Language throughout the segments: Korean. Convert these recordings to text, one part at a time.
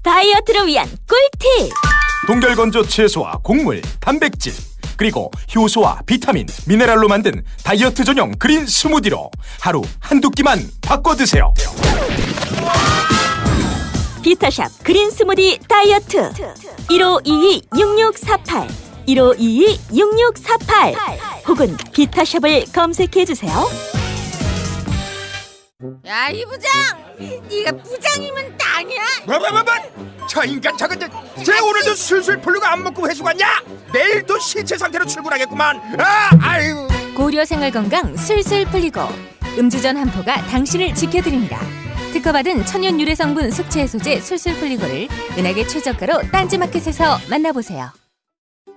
다이어트를 위한 꿀팁. 동결건조 채소와 곡물, 단백질, 그리고 효소와 비타민, 미네랄로 만든 다이어트 전용 그린 스무디로 하루 한두 끼만 바꿔 드세요. 비타샵 그린 스무디 다이어트 1522-6648 1522-6648 혹은 비타샵을 검색해주세요. 야, 이 부장! 네가 부장이면 땅이야? 뭐? 저 인간 저건 쟤 오늘도 술술 풀리고 안 먹고 회수 갔냐? 내일도 신체 상태로 출근하겠구만. 아유. 고려 생활건강 술술 풀리고 음주전 한 포가 당신을 지켜드립니다. 특허받은 천연 유래 성분 숙취 해소제 술술 풀리고를 은하계 최저가로 딴지마켓에서 만나보세요.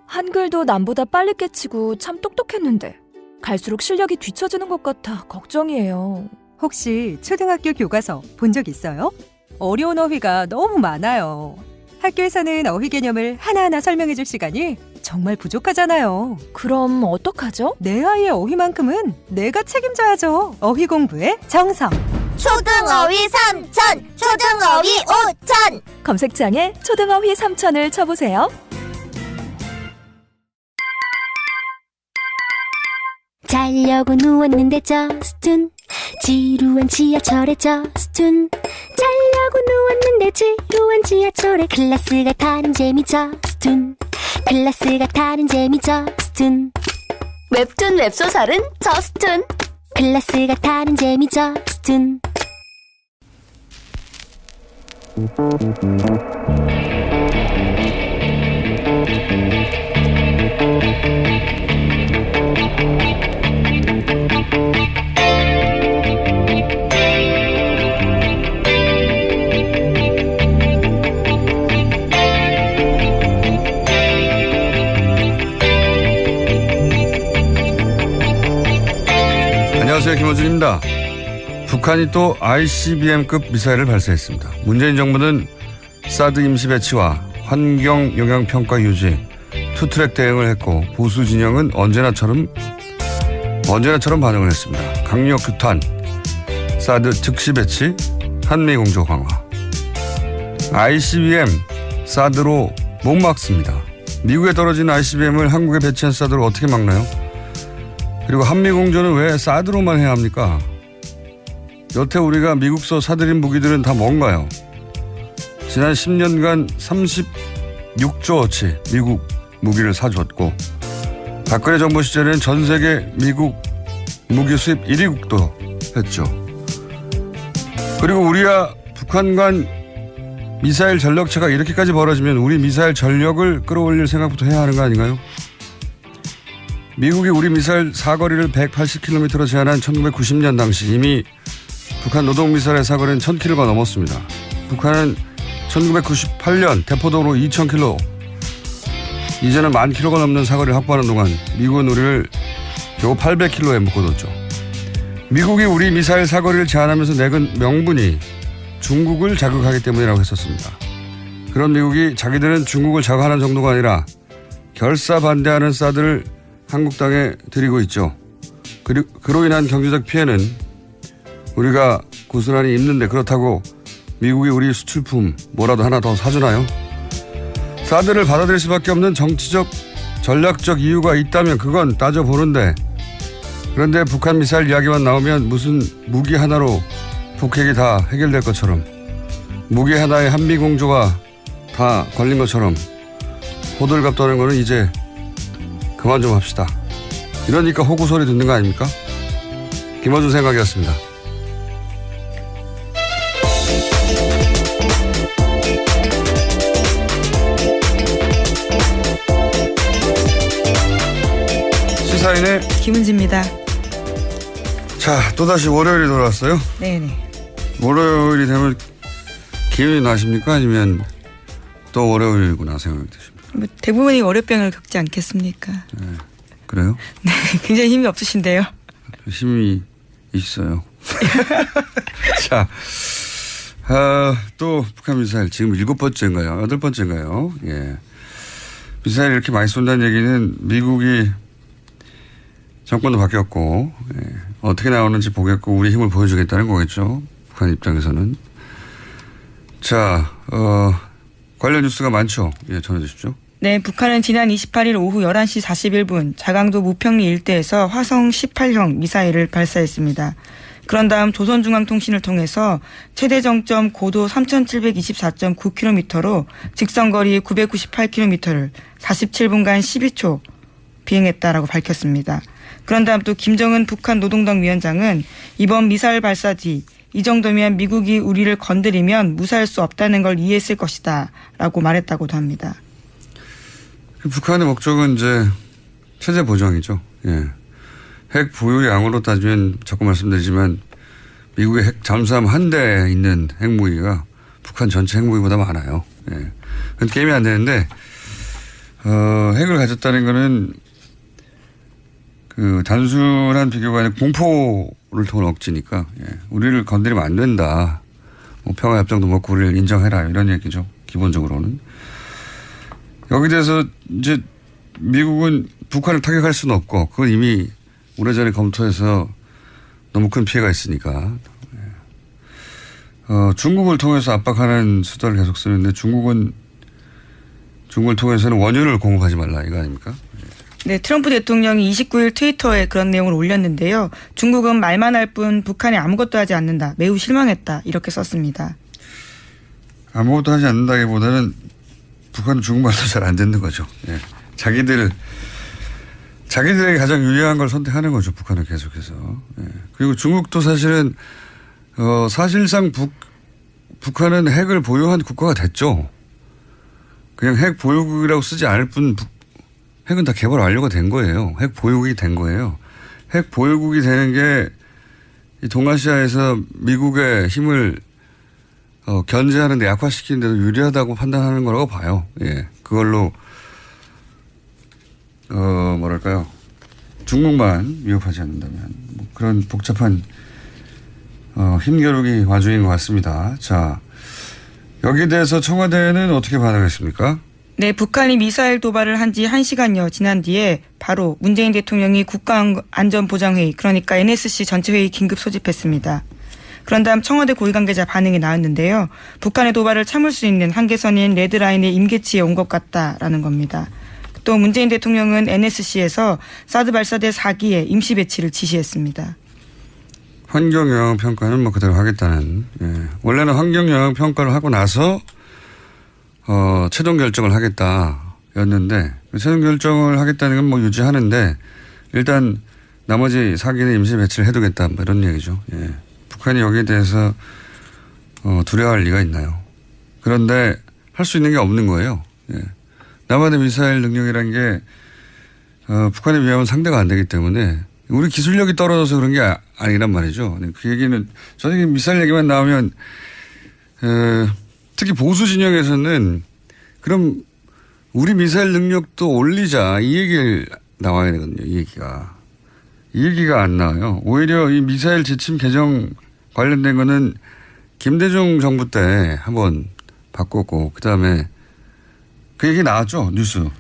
한글도 남보다 빨리 깨치고 참 똑똑했는데 갈수록 실력이 뒤처지는 것 같아 걱정이에요. 혹시 초등학교 교과서 본 적 있어요? 어려운 어휘가 너무 많아요. 학교에서는 어휘 개념을 하나하나 설명해 줄 시간이 정말 부족하잖아요. 그럼 어떡하죠? 내 아이의 어휘만큼은 내가 책임져야죠. 어휘 공부의 정성. 초등어휘 3천, 초등어휘 5천. 검색창에 초등어휘 3천을 쳐보세요. 자려고 누웠는데 저스툰 지루한 지하철에 저스툰 자려고 누웠는데 지루한 지하철에 클래스가 타는 재미 저스툰 클래스가 타는 재미 저스툰 웹툰 웹소설은 저스툰 클래스가 타는 재미 저스툰. 안녕하세요, 김호준입니다. 북한이 또 ICBM급 미사일을 발사했습니다. 문재인 정부는 사드 임시 배치와 환경 영향 평가 유지, 투트랙 대응을 했고 보수 진영은 언제나처럼 반응을 했습니다. 강력 규탄, 사드 즉시 배치, 한미 공조 강화. ICBM 사드로 못 막습니다. 미국에 떨어진 ICBM을 한국에 배치한 사드로 어떻게 막나요? 그리고 한미 공조는 왜 사드로만 해야 합니까? 여태 우리가 미국서 사들인 무기들은 다 뭔가요? 지난 10년간 36조어치 미국 무기를 사줬고 박근혜 정부 시절에는 전 세계 미국 무기 수입 1위국도 했죠. 그리고 우리와 북한 간 미사일 전력차가 이렇게까지 벌어지면 우리 미사일 전력을 끌어올릴 생각부터 해야 하는 거 아닌가요? 미국이 우리 미사일 사거리를 180km로 제한한 1990년 당시 이미 북한 노동미사일의 사거리는 1000km가 넘었습니다. 북한은 1998년 대포동으로 2000km, 이제는 10,000km가 넘는 사거리를 확보하는 동안 미국은 우리를 겨우 800km에 묶어뒀죠. 미국이 우리 미사일 사거리를 제한하면서 내건 명분이 중국을 자극하기 때문이라고 했었습니다. 그런 미국이 자기들은 중국을 자극하는 정도가 아니라 결사 반대하는 사드를 한국 땅에 들이고 있죠. 그로 인한 경제적 피해는 우리가 고스란히 입는데 그렇다고 미국이 우리 수출품 뭐라도 하나 더 사주나요? 사드를 받아들일 수밖에 없는 정치적 전략적 이유가 있다면 그건 따져보는데, 그런데 북한 미사일 이야기만 나오면 무슨 무기 하나로 북핵이 다 해결될 것처럼, 무기 하나에 한미 공조가 다 걸린 것처럼 호들갑 떠는 거는 이제 그만 좀 합시다. 이러니까 호구 소리 듣는 거 아닙니까? 김어준 생각이었습니다. 시사인의 김은지입니다. 자, 또다시 월요일이 돌아왔어요. 네네. 월요일이 되면 기운이 나십니까? 아니면 또 월요일이구나 생각이 드십니까? 뭐 대부분이 월요병을 겪지 않겠습니까? 네. 그래요? 네, 굉장히 힘이 없으신데요. 힘이 있어요. 자, 또 북한 미사일 지금 7번째인가요? 8번째인가요? 예. 미사일 이렇게 많이 쏜다는 얘기는 미국이 정권도 바뀌었고, 예. 어떻게 나오는지 보겠고 우리 힘을 보여주겠다는 거겠죠. 북한 입장에서는. 자, 관련 뉴스가 많죠. 예, 전해주십시오. 네, 북한은 지난 28일 오후 11시 41분 자강도 무평리 일대에서 화성 18형 미사일을 발사했습니다. 그런 다음 조선중앙통신을 통해서 최대 정점 고도 3,724.9km로 직선거리 998km를 47분간 12초 비행했다라고 밝혔습니다. 그런 다음 또 김정은 북한 노동당 위원장은 이번 미사일 발사 뒤 이 정도면 미국이 우리를 건드리면 무사할 수 없다는 걸 이해했을 것이다 라고 말했다고도 합니다. 북한의 목적은 이제 체제 보정이죠. 예. 핵 보유량으로 따지면 자꾸 말씀드리지만 미국의 핵 잠수함 한 대에 있는 핵무기가 북한 전체 핵무기보다 많아요. 예. 그건 게임이 안 되는데 핵을 가졌다는 거는 그 단순한 비교가 아니라 공포를 통한 억지니까 예. 우리를 건드리면 안 된다. 뭐 평화협정도 먹고 우리를 인정해라 이런 얘기죠. 기본적으로는. 여기 대해서 이제 미국은 북한을 타격할 수는 없고 그건 이미 오래전에 검토해서 너무 큰 피해가 있으니까 중국을 통해서 압박하는 수단을 계속 쓰는데 중국을 통해서는 원유를 공급하지 말라 이거 아닙니까? 네, 트럼프 대통령이 29일 트위터에 그런 내용을 올렸는데요. 중국은 말만 할 뿐 북한이 아무것도 하지 않는다. 매우 실망했다. 이렇게 썼습니다. 아무것도 하지 않는다기보다는 북한은 중국말도 잘 안 듣는 거죠. 예. 자기들에게 가장 유리한 걸 선택하는 거죠. 북한은 계속해서. 예. 그리고 중국도 사실은 사실상 북한은 핵을 보유한 국가가 됐죠. 그냥 핵 보유국이라고 쓰지 않을 뿐 핵은 다 개발 완료가 된 거예요. 핵 보유국이 된 거예요. 핵 보유국이 되는 게 이 동아시아에서 미국의 힘을 견제하는 데 약화시키는 데도 유리하다고 판단하는 거라고 봐요. 예. 그걸로 뭐랄까요. 중국만 위협하지 않는다면 뭐 그런 복잡한 힘겨루기 와중인 것 같습니다. 자, 여기에 대해서 청와대는 어떻게 반응했습니까? 네, 북한이 미사일 도발을 한 지 1시간여 지난 뒤에 바로 문재인 대통령이 국가안전보장회의 그러니까 NSC 전체회의 긴급 소집했습니다. 그런 다음 청와대 고위관계자 반응이 나왔는데요. 북한의 도발을 참을 수 있는 한계선인 레드라인의 임계치에 온 것 같다라는 겁니다. 또 문재인 대통령은 NSC에서 사드 발사대 4기의 임시 배치를 지시했습니다. 환경영향 평가는 뭐 그대로 하겠다는. 예. 원래는 환경영향 평가를 하고 나서 최종 결정을 하겠다였는데 최종 결정을 하겠다는 건 뭐 유지하는데 일단 나머지 4기는 임시 배치를 해두겠다 뭐 이런 얘기죠. 예. 북한이 여기에 대해서 두려워할 리가 있나요? 그런데 할 수 있는 게 없는 거예요. 예. 남한의 미사일 능력이라는 게 북한에 비하면 상대가 안 되기 때문에 우리 기술력이 떨어져서 그런 게 아니란 말이죠. 그 얘기는 저는 미사일 얘기만 나오면 특히 보수 진영에서는 그럼 우리 미사일 능력도 올리자 이 얘기를 나와야 되거든요. 이 얘기가 안 나와요. 오히려 이 미사일 지침 개정 관련된 거는 김대중 정부 때 한번 바꿨고 그다음에 그 얘기 나왔죠.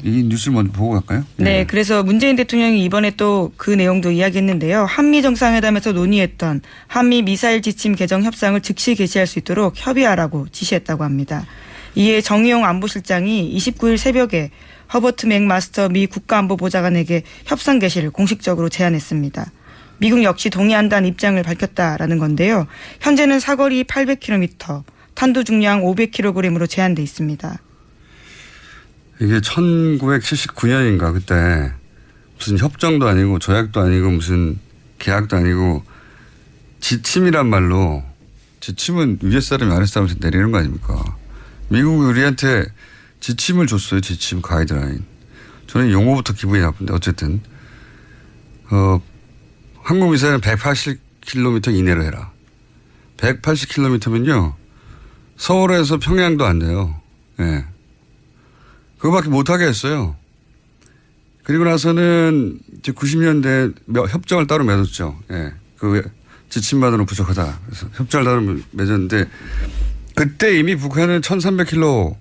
이 뉴스를 먼저 보고 갈까요? 네, 그래서 문재인 대통령이 이번에 또 그 내용도 이야기했는데요. 한미 정상회담에서 논의했던 한미 미사일 지침 개정 협상을 즉시 개시할 수 있도록 협의하라고 지시했다고 합니다. 이에 정의용 안보실장이 29일 새벽에 허버트 맥마스터 미 국가안보보좌관에게 협상 개시를 공식적으로 제안했습니다. 미국 역시 동의한다는 입장을 밝혔다라는 건데요. 현재는 사거리 800km, 탄도 중량 500kg으로 제한돼 있습니다. 이게 1979년인가 그때 무슨 협정도 아니고 조약도 아니고 무슨 계약도 아니고 지침이란 말로 지침은 위에 사람이 아래 사람한테 내리는 거 아닙니까? 미국이 우리한테 지침을 줬어요. 지침 가이드라인. 저는 용어부터 기분이 나쁜데 어쨌든 한국 미사일은 180km 이내로 해라. 180km면요. 서울에서 평양도 안 돼요. 예. 그거밖에 못하게 했어요. 그리고 나서는 이제 90년대에 협정을 따로 맺었죠. 예. 그 지침만으로 부족하다. 그래서 협정을 따로 맺었는데 그때 이미 북한은 1300km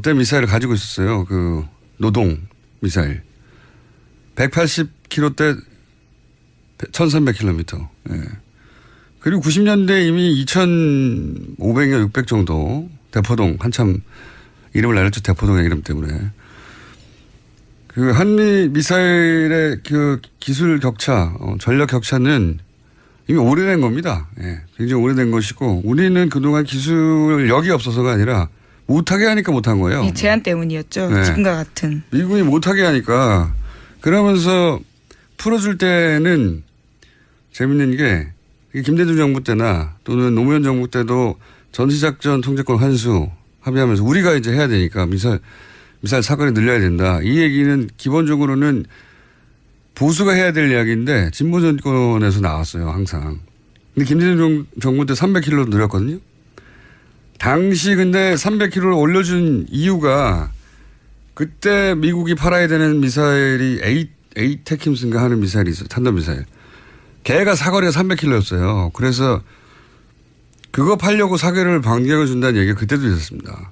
대 미사일을 가지고 있었어요. 그 노동 미사일. 180km 대 1300km. 예. 그리고 90년대 이미 2,500여 600 정도 대포동 한참 이름을 날렸죠. 대포동의 이름 때문에. 그 한미 미사일의 그 기술 격차, 전력 격차는 이미 오래된 겁니다. 예, 굉장히 오래된 것이고 우리는 그동안 기술력이 없어서가 아니라 못하게 하니까 못한 거예요. 이 제한 때문이었죠. 네. 지금과 같은. 미국이 못하게 하니까 그러면서 풀어줄 때는 재밌는 게 김대중 정부 때나 또는 노무현 정부 때도 전시작전 통제권 환수 합의하면서 우리가 이제 해야 되니까 미사일 사거리 늘려야 된다. 이 얘기는 기본적으로는 보수가 해야 될 이야기인데 진보 정권에서 나왔어요. 항상. 근데 김대중 정부 때 300km로 늘렸거든요. 당시 근데 300km를 올려준 이유가 그때 미국이 팔아야 되는 미사일이 에이테킴스인가 하는 미사일이 있어요. 탄도미사일. 걔가 사거리가 300km였어요. 그래서 그거 팔려고 사거리를 반격을 준다는 얘기가 그때도 있었습니다.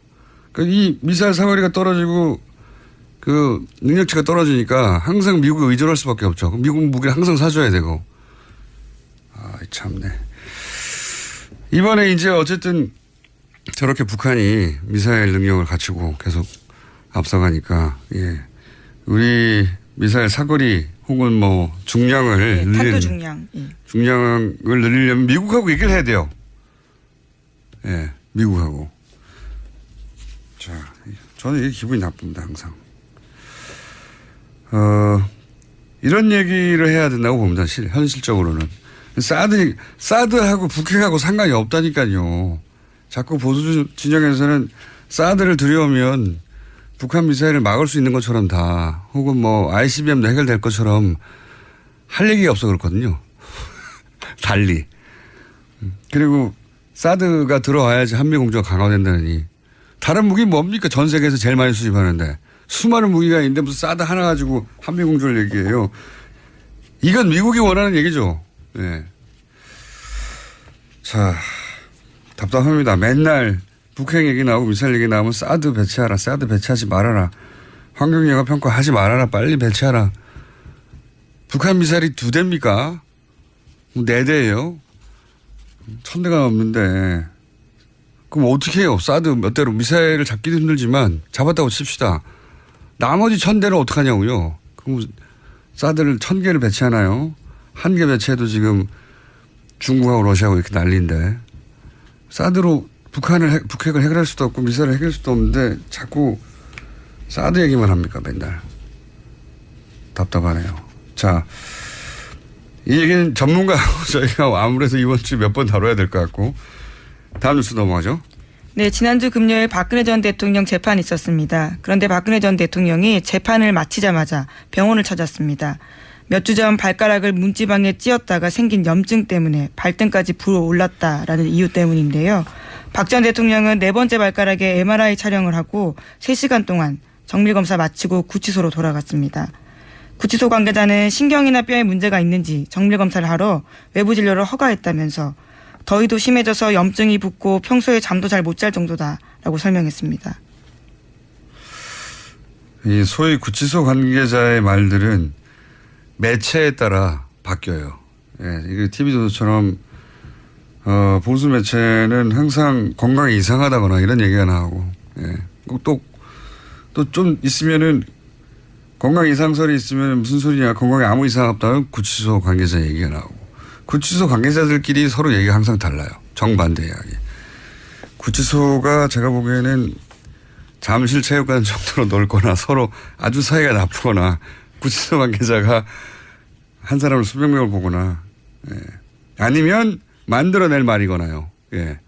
그러니까 이 미사일 사거리가 떨어지고 그 능력치가 떨어지니까 항상 미국에 의존할 수밖에 없죠. 미국 무기를 항상 사줘야 되고. 아, 참네. 이번에 이제 어쨌든 저렇게 북한이 미사일 능력을 갖추고 계속 앞서가니까, 예. 우리 미사일 사거리 혹은 뭐 중량을 네, 탄도 중량. 예. 중량을 늘리려면 미국하고 얘기를 해야 돼요. 예, 미국하고. 자, 저는 이게 기분이 나쁩니다, 항상. 이런 얘기를 해야 된다고 봅니다, 현실적으로는. 사드하고 북핵하고 상관이 없다니까요. 자꾸 보수 진영에서는 사드를 들여오면 북한 미사일을 막을 수 있는 것처럼 다 혹은 뭐 ICBM도 해결될 것처럼 할 얘기가 없어 그렇거든요. 달리. 그리고 사드가 들어와야지 한미공조가 강화된다니. 다른 무기 뭡니까? 전 세계에서 제일 많이 수집하는데. 수많은 무기가 있는데 무슨 사드 하나 가지고 한미공조를 얘기해요. 이건 미국이 원하는 얘기죠. 네. 자, 답답합니다. 맨날 북핵 얘기 나오고 미사일 얘기 나오면 사드 배치하라. 사드 배치하지 말아라. 환경영향 평가 하지 말아라. 빨리 배치하라. 북한 미사일이 2대입니까? 4대예요. 1000대가 넘는데 그럼 어떻게 해요? 사드 몇 대로 미사일을 잡기도 힘들지만 잡았다고 칩시다. 나머지 1000대는 어떡하냐고요. 그럼 사드를 1000개를 배치하나요? 1개 배치해도 지금 중국하고 러시아하고 이렇게 난리인데 사드로 북핵을 해결할 수도 없고 미사일을 해결할 수도 없는데 자꾸 사드 얘기만 합니까 맨날. 답답하네요. 자, 이 얘기는 전문가하고 저희가 아무래도 이번 주 몇 번 다뤄야 될 것 같고 다음 뉴스 넘어가죠. 네, 지난주 금요일 박근혜 전 대통령 재판이 있었습니다. 그런데 박근혜 전 대통령이 재판을 마치자마자 병원을 찾았습니다. 몇 주 전 발가락을 문지방에 찧었다가 생긴 염증 때문에 발등까지 불어올랐다라는 이유 때문인데요. 박 전 대통령은 4번째 발가락에 MRI 촬영을 하고 3시간 동안 정밀검사 마치고 구치소로 돌아갔습니다. 구치소 관계자는 신경이나 뼈에 문제가 있는지 정밀검사를 하러 외부 진료를 허가했다면서 더위도 심해져서 염증이 붓고 평소에 잠도 잘 못 잘 정도다라고 설명했습니다. 이 소위 구치소 관계자의 말들은 매체에 따라 바뀌어요. 예, 이게 TV조선처럼 보수 매체는 항상 건강이 이상하다거나 이런 얘기가 나오고, 예. 또 좀 있으면은 건강 이상설이 있으면 무슨 소리냐, 건강에 아무 이상 없다면 구치소 관계자 얘기가 나오고, 구치소 관계자들끼리 서로 얘기가 항상 달라요. 정반대 이야기. 구치소가 제가 보기에는 잠실 체육관 정도로 넓거나 서로 아주 사이가 나쁘거나 구치소 관계자가 한 사람을 수백 명을 보거나, 예. 아니면 만들어낼 말이거나요. 예.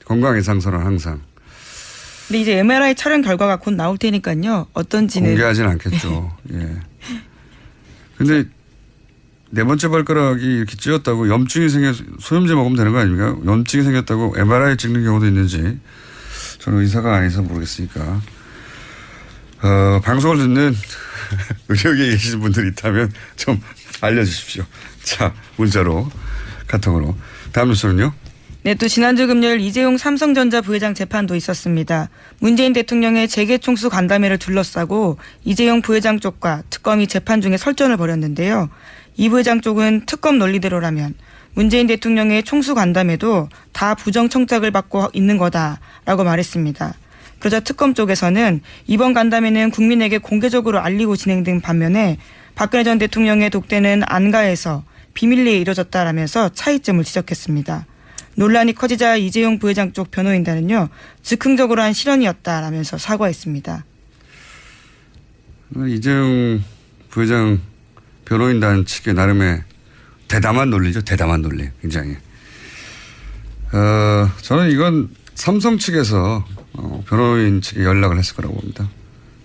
건강 이상설은 항상. 근데 이제 MRI 촬영 결과가 곧 나올 테니까요. 어떤지는 공개하진 않겠죠. 예. 근데 4번째 발가락이 이렇게 찧었다고 염증이 소염제 먹으면 되는 거 아닙니까? 염증이 생겼다고 MRI 찍는 경우도 있는지 저는 의사가 아니어서 모르겠으니까. 방송을 듣는 의료계에 계시는 분들이 있다면 좀 알려주십시오. 자, 문자로, 카톡으로. 다음 뉴스는요? 네, 또 지난주 금요일 이재용 삼성전자 부회장 재판도 있었습니다. 문재인 대통령의 재계총수 간담회를 둘러싸고 이재용 부회장 쪽과 특검이 재판 중에 설전을 벌였는데요. 이 부회장 쪽은 특검 논리대로라면 문재인 대통령의 총수 간담회도 다 부정 청탁을 받고 있는 거다라고 말했습니다. 그러자 특검 쪽에서는 이번 간담회는 국민에게 공개적으로 알리고 진행된 반면에 박근혜 전 대통령의 독대는 안가에서 비밀리에 이뤄졌다라면서 차이점을 지적했습니다. 논란이 커지자 이재용 부회장 쪽 변호인단은요, 즉흥적으로 한 실언이었다라면서 사과했습니다. 이재용 부회장 변호인단 측의 나름의 대담한 논리죠. 대담한 논리. 굉장히. 저는 이건 삼성 측에서 변호인 측에 연락을 했을 거라고 봅니다.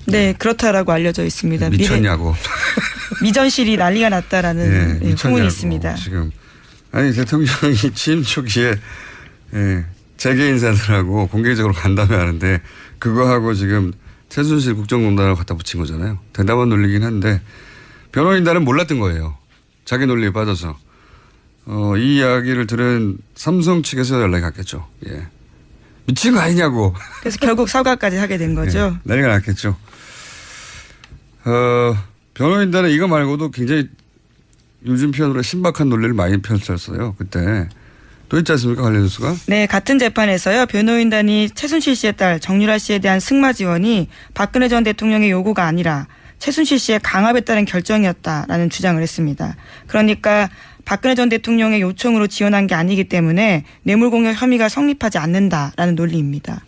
네, 그렇다라고 알려져 있습니다. 미쳤냐고. 미전실이 난리가 났다라는 네, 후문이 있습니다. 지금 아니 대통령이 취임 초기에 재계 인사들하고 공개적으로 간담회하는데 그거하고 지금 최순실 국정농단을 갖다 붙인 거잖아요. 대담한 논리긴 한데 변호인단은 몰랐던 거예요. 자기 논리에 빠져서. 이 이야기를 들은 삼성 측에서 연락이 갔겠죠. 예. 미친 거 아니냐고. 그래서 결국 사과까지 하게 된 거죠. 네, 난리가 났겠죠. 변호인단은 이거 말고도 굉장히 요즘 표현으로 신박한 논리를 많이 펼쳤어요. 그때. 또 있지 않습니까? 관련 뉴스가? 네, 같은 재판에서요. 변호인단이 최순실 씨의 딸 정유라 씨에 대한 승마 지원이 박근혜 전 대통령의 요구가 아니라 최순실 씨의 강압에 따른 결정이었다라는 주장을 했습니다. 그러니까 박근혜 전 대통령의 요청으로 지원한 게 아니기 때문에 뇌물공여 혐의가 성립하지 않는다라는 논리입니다.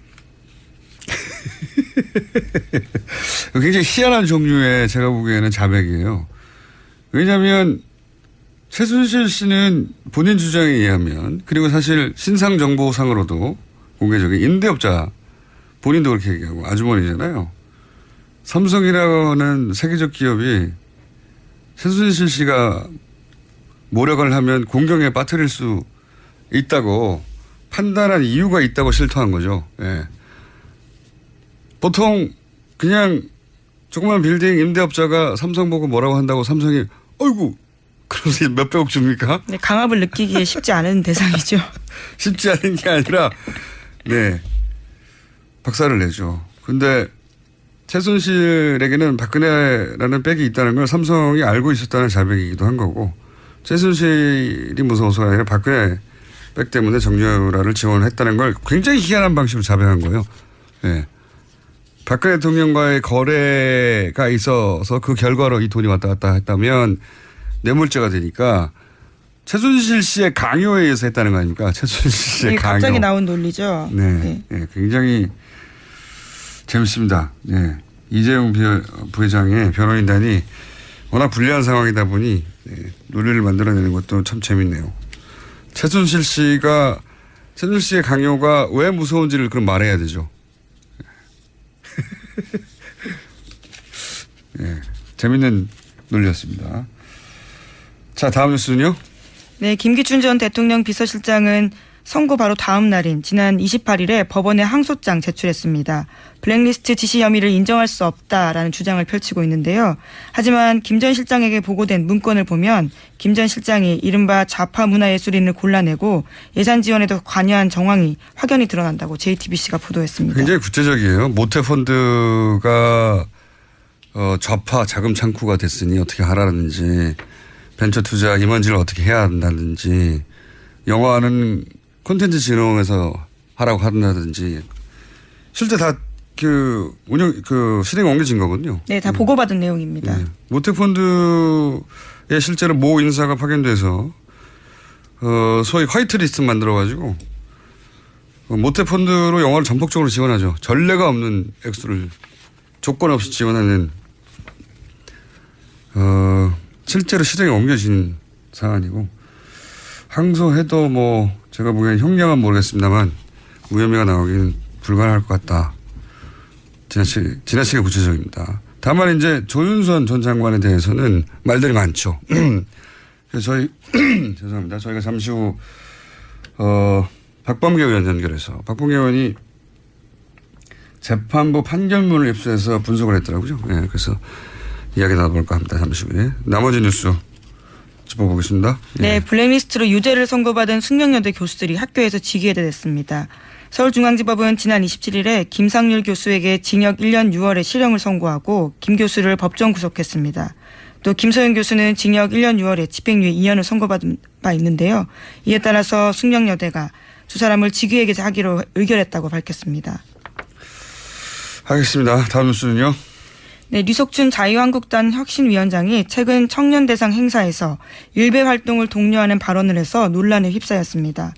굉장히 희한한 종류의 제가 보기에는 자백이에요. 왜냐하면 최순실 씨는 본인 주장에 의하면 그리고 사실 신상정보상으로도 공개적인 임대업자 본인도 그렇게 얘기하고 아주머니잖아요. 삼성이라는 세계적 기업이 최순실 씨가 모략을 하면 공경에 빠뜨릴 수 있다고 판단한 이유가 있다고 실토한 거죠. 예. 보통 그냥 조그만 빌딩 임대업자가 삼성 보고 뭐라고 한다고 삼성이 어이구 그러면서 몇백억 줍니까? 네, 강압을 느끼기에 쉽지 않은 대상이죠. 쉽지 않은 게 아니라 네 박살을 내죠. 근데 최순실에게는 박근혜라는 백이 있다는 걸 삼성이 알고 있었다는 자백이기도 한 거고 최순실이 무서워서가 아니라 박근혜 백 때문에 정유라를 지원했다는 걸 굉장히 희한한 방식으로 자백한 거예요. 네. 박근혜 대통령과의 거래가 있어서 그 결과로 이 돈이 왔다 갔다 했다면 뇌물죄가 되니까 최순실 씨의 강요에 의해서 했다는 거 아닙니까? 최순실 씨의 강요. 갑자기 나온 논리죠. 네. 네. 네. 굉장히 재밌습니다. 네. 이재용 부회장의 변호인단이 워낙 불리한 상황이다 보니 논리를 만들어내는 것도 참 재밌네요. 최순실 씨의 강요가 왜 무서운지를 그럼 말해야 되죠. 네. 재밌는 논리였습니다. 자, 다음 뉴스는요? 네, 김기춘 전 대통령 비서실장은 선고 바로 다음 날인 지난 28일에 법원에 항소장 제출했습니다. 블랙리스트 지시 혐의를 인정할 수 없다라는 주장을 펼치고 있는데요. 하지만 김 전 실장에게 보고된 문건을 보면 김 전 실장이 이른바 좌파 문화예술인을 골라내고 예산 지원에도 관여한 정황이 확연히 드러난다고 JTBC가 보도했습니다. 굉장히 구체적이에요. 모태펀드가 좌파 자금 창구가 됐으니 어떻게 하라는지 벤처 투자 임원진을 어떻게 해야 한다든지 영화는 콘텐츠 진흥에서 하라고 한다든지 실제 다 실행 옮겨진 거거든요. 네, 다 보고받은 내용입니다. 네. 모태펀드에 실제로 모 인사가 파견돼서 소위 화이트리스트 만들어가지고 모태펀드로 영화를 전폭적으로 지원하죠. 전례가 없는 액수를 조건 없이 지원하는 실제로 실행에 옮겨진 사안이고 항소해도 제가 보기엔 형량은 모르겠습니다만 무혐의가 나오기는 불가능할 것 같다. 지나치게 구체적입니다. 다만 이제 조윤선 전 장관에 대해서는 말들이 많죠. 그래서 죄송합니다. 저희가 잠시 후 박범계 의원 연결해서 박범계 의원이 재판부 판결문을 입수해서 분석을 했더라고요. 네, 그래서 이야기 나눠볼까 합니다. 잠시 후에. 나머지 뉴스 짚어보겠습니다. 네, 블랙리스트로 유죄를 선고받은 숙명여대 교수들이 학교에서 직위해제됐습니다. 서울중앙지법은 지난 27일에 김상률 교수에게 징역 1년 6월에 실형을 선고하고 김 교수를 법정 구속했습니다. 또 김소연 교수는 징역 1년 6월에 집행유예 2년을 선고받은 바 있는데요. 이에 따라서 숙명여대가 두 사람을 직위에게 하기로 의결했다고 밝혔습니다. 알겠습니다. 다음 뉴스는요. 네, 류석춘 자유한국당 혁신위원장이 최근 청년대상 행사에서 일베 활동을 독려하는 발언을 해서 논란에 휩싸였습니다.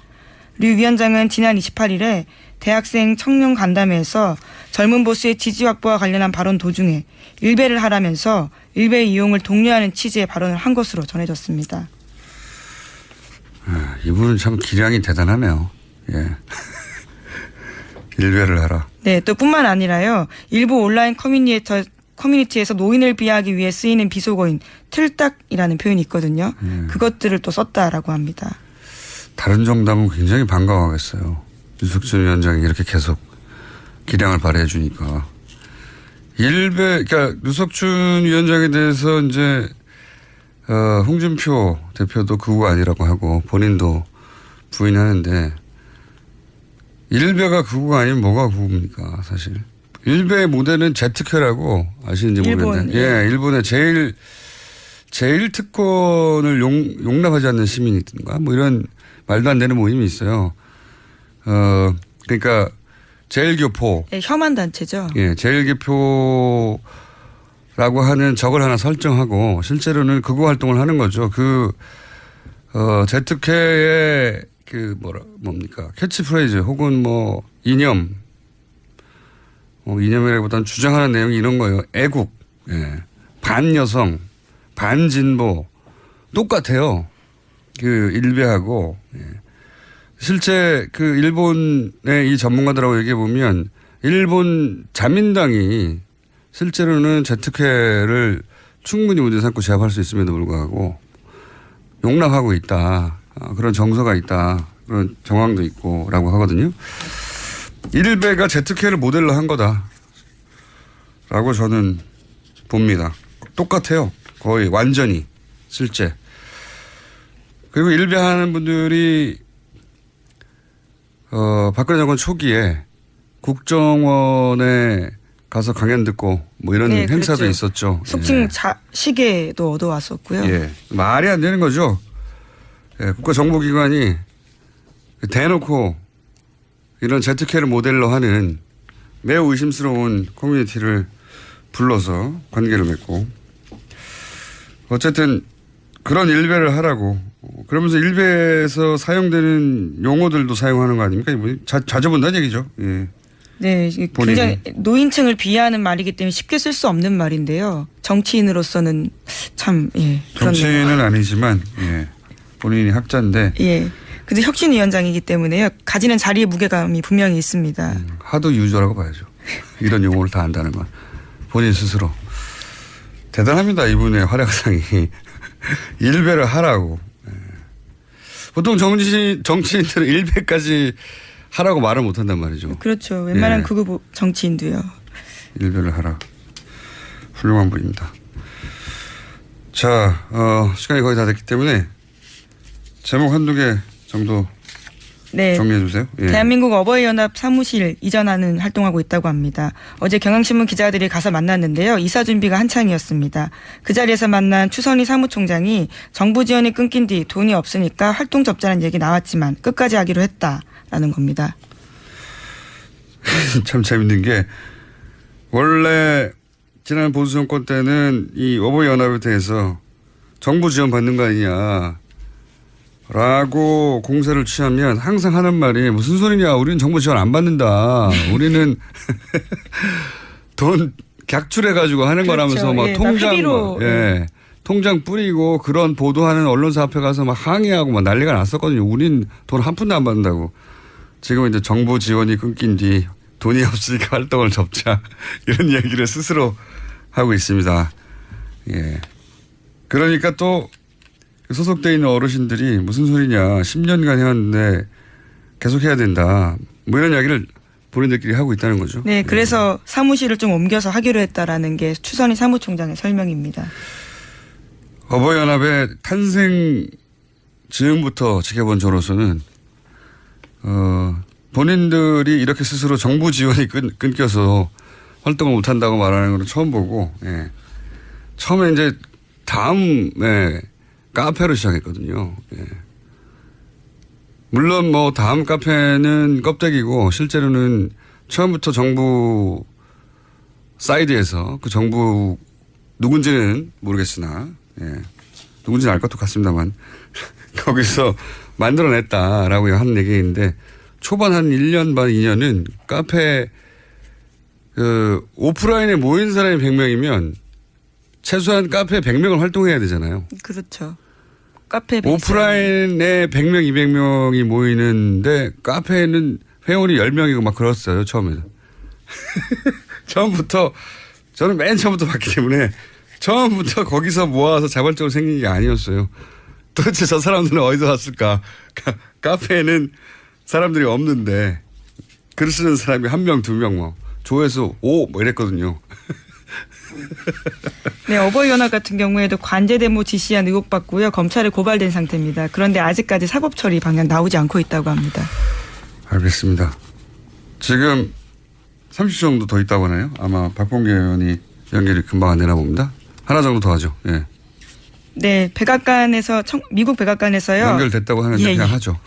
류 위원장은 지난 28일에 대학생 청년 간담회에서 젊은 보수의 지지 확보와 관련한 발언 도중에 일베를 하라면서 일베 이용을 독려하는 취지의 발언을 한 것으로 전해졌습니다. 이분은 참 기량이 대단하네요. 예. 일베를 하라. 네, 또 뿐만 아니라요. 일부 온라인 커뮤니티에서 노인을 비하하기 위해 쓰이는 비속어인 틀딱이라는 표현이 있거든요. 그것들을 또 썼다라고 합니다. 다른 정당은 굉장히 반가워하겠어요. 유석준 위원장이 이렇게 계속 기량을 발휘해 주니까. 그러니까 유석준 위원장에 대해서 이제 홍준표 대표도 그우가 아니라고 하고 본인도 부인하는데 일베가 그우가 아니면 뭐가 그우입니까 사실. 일베의 모델은 제트케라고 아시는지 모르겠는데 예, 일본의 제일 특권을 용납하지 않는 시민이든가 뭐 이런 말도 안 되는 모임이 있어요. 그러니까 제일교포. 네, 혐한 단체죠. 예, 제일교포라고 하는 적을 하나 설정하고 실제로는 극우 활동을 하는 거죠. 제트케의 뭡니까 캐치프레이즈 혹은 뭐 이념. 이념이라기보다는 주장하는 내용이 이런 거예요. 애국, 예. 반여성, 반진보 똑같아요. 일베하고. 예. 실제 일본의 이 전문가들하고 얘기해 보면 일본 자민당이 실제로는 제트케를 충분히 문제 삼고 제압할 수 있음에도 불구하고 용납하고 있다. 그런 정서가 있다. 그런 정황도 있고 라고 하거든요. 일베가 제트케를 모델로 한 거다. 라고 저는 봅니다. 똑같아요. 거의 완전히 실제. 그리고 일베 하는 분들이 박근혜 정권 초기에 국정원에 가서 강연 듣고 뭐 이런 네, 행사도 그렇죠. 있었죠. 속칭 시계도 얻어왔었고요. 예. 말이 안 되는 거죠. 예, 국가정보기관이 대놓고 이런 제트케를 모델로 하는 매우 의심스러운 커뮤니티를 불러서 관계를 맺고 어쨌든 그런 일베를 하라고 그러면서 일베에서 사용되는 용어들도 사용하는 거 아닙니까? 자주 본다는 얘기죠. 예. 네, 굉장히 노인층을 비하하는 말이기 때문에 쉽게 쓸 수 없는 말인데요. 정치인으로서는 참 정치인은 그렇네요. 아니지만 예. 본인이 학자인데 예. 근데 혁신위원장이기 때문에요. 가지는 자리의 무게감이 분명히 있습니다. 하도 유저라고 봐야죠. 이런 용어를 다 안다는 건 본인 스스로 대단합니다. 이분의 활약상이 일베를 하라고. 예. 보통 정치인들은 일베까지 하라고 말을 못한단 말이죠. 그렇죠. 웬만한 예. 극우 정치인도요. 일베를 하라. 훌륭한 분입니다. 자, 시간이 거의 다 됐기 때문에 제목 한두 개 정도 네. 정리해 주세요. 예. 대한민국 어버이연합 사무실 이전하는 활동하고 있다고 합니다. 어제 경향신문 기자들이 가서 만났는데요. 이사 준비가 한창이었습니다. 그 자리에서 만난 추선희 사무총장이 정부 지원이 끊긴 뒤 돈이 없으니까 활동 접자는 얘기 나왔지만 끝까지 하기로 했다라는 겁니다. 참 재밌는 게 원래 지난 보수 정권 때는 이 어버이연합에 대해서 정부 지원 받는 거 아니냐 라고 공세를 취하면 항상 하는 말이 무슨 소리냐 우리는 정부 지원 안 받는다. 우리는 돈 객출해가지고 하는 그렇죠. 거라면서 막 예, 통장 통장 뿌리고 그런 보도하는 언론사 앞에 가서 막 항의하고 막 난리가 났었거든요. 우린 돈 한 푼도 안 받는다고. 지금 이제 정부 지원이 끊긴 뒤 돈이 없으니까 활동을 접자 이런 얘기를 스스로 하고 있습니다. 예. 그러니까 또 소속돼 있는 어르신들이 무슨 소리냐 10년간 해왔는데 계속 해야 된다 뭐 이런 이야기를 본인들끼리 하고 있다는 거죠. 네, 그래서 사무실을 좀 옮겨서 하기로 했다라는 게 추선희 사무총장의 설명입니다. 어버이연합의 탄생 즈음부터 지켜본 저로서는 본인들이 이렇게 스스로 정부 지원이 끊겨서 활동을 못한다고 말하는 걸 처음 보고 예. 처음에 이제 다음에 카페로 시작했거든요. 예. 물론 뭐 다음 카페는 껍데기고 실제로는 처음부터 정부 사이드에서 그 정부 누군지는 모르겠으나 누군지는 알 것도 같습니다만 거기서 만들어냈다라고 하는 얘기인데 초반 한 1년 반 2년은 카페 오프라인에 모인 사람이 100명이면 최소한 카페 100명을 활동해야 되잖아요. 그렇죠. 카페 오프라인에 100명, 200명이 모이는데 카페에는 회원이 10명이고 막 그랬어요. 처음에는. 처음부터 저는 맨 처음부터 봤기 때문에 처음부터 거기서 모아서 자발적으로 생긴 게 아니었어요. 도대체 저 사람들은 어디서 왔을까. 카페에는 사람들이 없는데 글 쓰는 사람이 1명, 2명 뭐 조회수 5 뭐 이랬거든요. 네, 어버이연합 같은 경우에도 관제 데모 지시한 의혹 받고요. 검찰에 고발된 상태입니다. 그런데 아직까지 사법 처리 방향 나오지 않고 있다고 합니다. 알겠습니다. 지금 30초 정도 더 있다고 하나요? 아마 박봉계 의원이 연결이 금방 안 되나 봅니다. 하나 정도 더 하죠. 예. 네, 백악관에서 미국 백악관에서요. 연결됐다고 하는데 그냥 하죠.